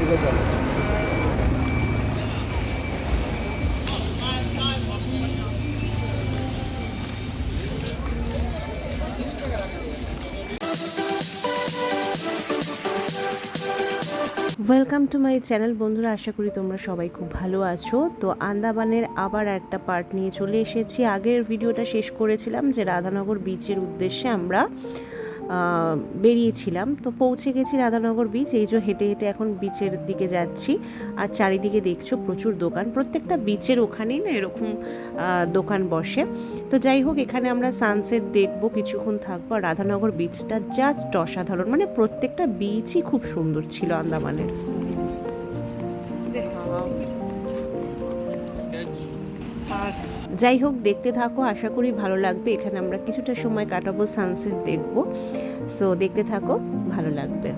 দিকে চলো। Welcome to my channel বন্ধুরা, আশা করি তোমরা সবাই খুব ভালো আছো। তো আন্দামানের আবার একটা পার্ট নিয়ে চলে এসেছি। আগের ভিডিওটা শেষ করেছিলাম যে রাধানগর বিচের উদ্দেশ্যে আমরা বেরিয়েছিলাম। তো পৌঁছে গেছি রাধানগর বিচ। এই যে হেঁটে হেঁটে এখন বিচের দিকে যাচ্ছি। আর চারিদিকে দেখছো প্রচুর দোকান, প্রত্যেকটা বিচের ওখানেই না এরকম দোকান বসে। তো যাই হোক, এখানে আমরা সানসেট দেখবো, কিছুক্ষণ থাকবো। আর রাধানগর বিচটা জাস্ট অসাধারণ, মানে প্রত্যেকটা বিচই খুব সুন্দর ছিল আন্দামানের। যাই হোক, দেখতে থাকো, আশা করি ভালো লাগবে। এখানে আমরা কিছুটা সময় কাটাবো, সানসেট দেখবো। সো দেখতে থাকো, ভালো লাগবে।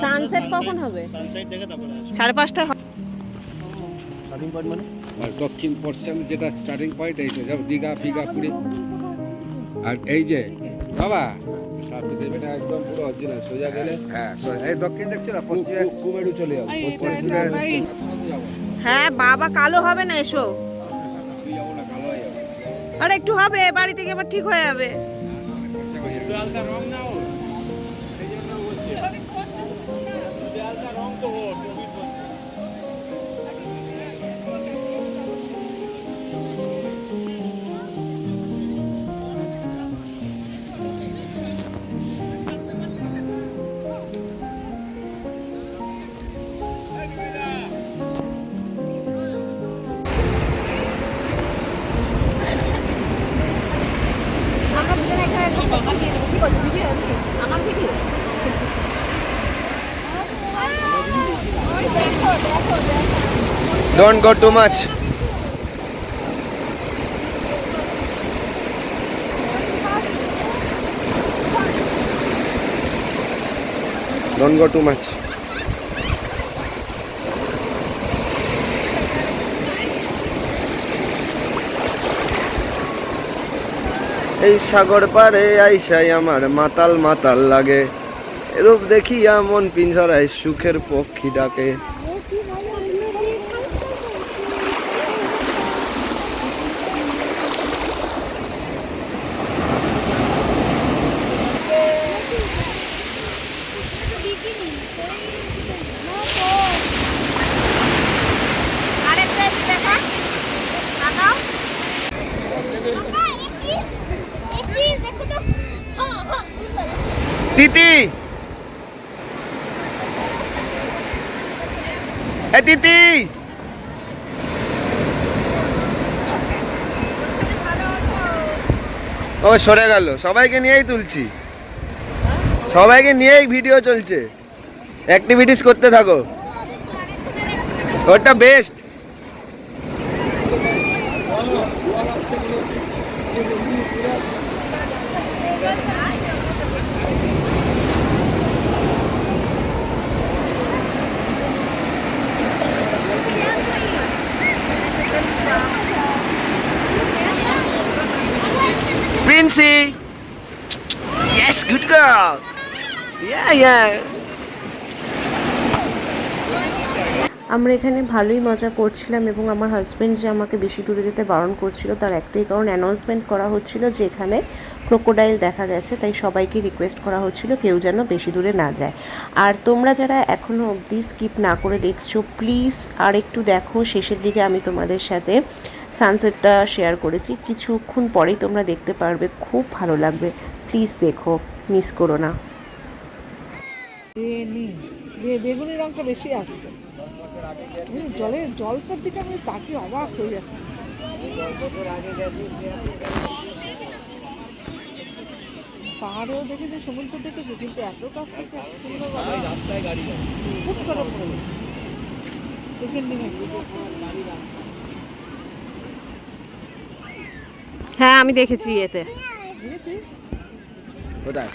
সানসেট কখন হবে? সানসেট দেখে তারপরে 5:30 স্টার্টিং পয়েন্ট মানে আর দক্ষিণ পশ্চিম যেটা স্টার্টিং পয়েন্ট এইটা যাব দীঘা ফিঘা পুরী। আর এই যে বাবা সার্ভিস এটা একদম পুরো অরিজিনাল, সোজা গেলে হ্যাঁ এই দক্ষিণ দেখছো না, পশ্চিমে কুমেরু চলে যাবো। হ্যাঁ বাবা, কালো হবে না, এসো। আরে একটু হবে, বাড়ি থেকে আবার ঠিক হয়ে যাবে। Don't go too much. Don't go too much. এই সাগর পারে আইসাই আমার মাতাল মাতাল লাগে, রূপ দেখিয়া মন পিঞ্জরায় সুখের পক্ষী ডাকে। তিতি, এ তিতি, কবে সরে গেল? সবাইকে নিয়েই তুলছি, সবাইকে নিয়েই ভিডিও চলছে। অ্যাক্টিভিটিস করতে থাকো, ওটা best. Princey, yes, good girl. Yeah. আমরা এখানে ভালোই মজা করছিলাম এবং আমার হাজব্যান্ড যে আমাকে বেশি দূরে যেতে বারণ করছিল তার একটাই কারণ, অ্যানাউন্সমেন্ট করা হচ্ছিল যে এখানে ক্রোকোডাইল দেখা গেছে, তাই সবাইকে রিকোয়েস্ট করা হচ্ছিল কেউ যেন বেশি দূরে না যায়। আর তোমরা যারা এখনও অবধি স্কিপ না করে দেখছো, প্লিজ আর একটু দেখো। শেষের দিকে আমি তোমাদের সাথে সানসেটটা শেয়ার করেছি, কিছুক্ষণ পরেই তোমরা দেখতে পারবে, খুব ভালো লাগবে। প্লিজ দেখো, মিস করো না। বেগুনি রংটা বেশি আসছে, জলটার দিকে আমি তাকিয়ে অবাক হয়ে যাচ্ছি। পাহাড়েও দেখেছি, সমুদ্র দেখেছি, কিন্তু এত কাছ থেকে রাস্তায় গাড়ি খুব খারাপ পড়ে গেছে। হ্যাঁ আমি দেখেছি এতে। কোথায়?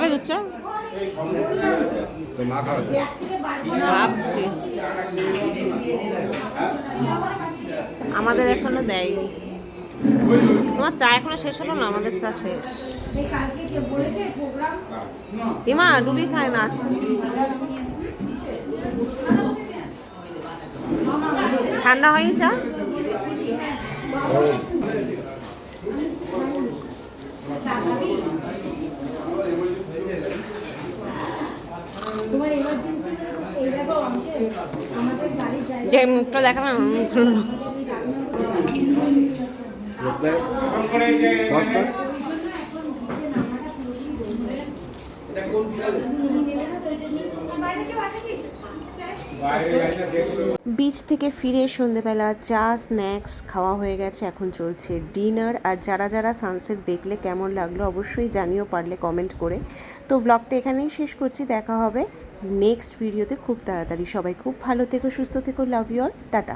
খাবে দুধ চা? তো মা খাবে ভাবছি, আমাদের এখনো দেয়নি। তোমার চা এখনো শেষ হলো না? আমাদের চা শেষ। ইমা ডুবি খায় না, ঠান্ডা হয়নি চা? যে মুখটা দেখা না, বিচ থেকে ফিরে সন্ধেবেলা চা স্ন্যাক্স খাওয়া হয়ে গেছে, এখন চলছে ডিনার। আর যারা যারা সানসেট দেখলে কেমন লাগলো অবশ্যই জানিও, পারলে কমেন্ট করে। তো ব্লগটা এখানেই শেষ করছি, দেখা হবে নেক্সট ভিডিওতে খুব তাড়াতাড়ি। সবাই খুব ভালো থেকো, সুস্থ থেকো, লাভ ইউ অল, টাটা।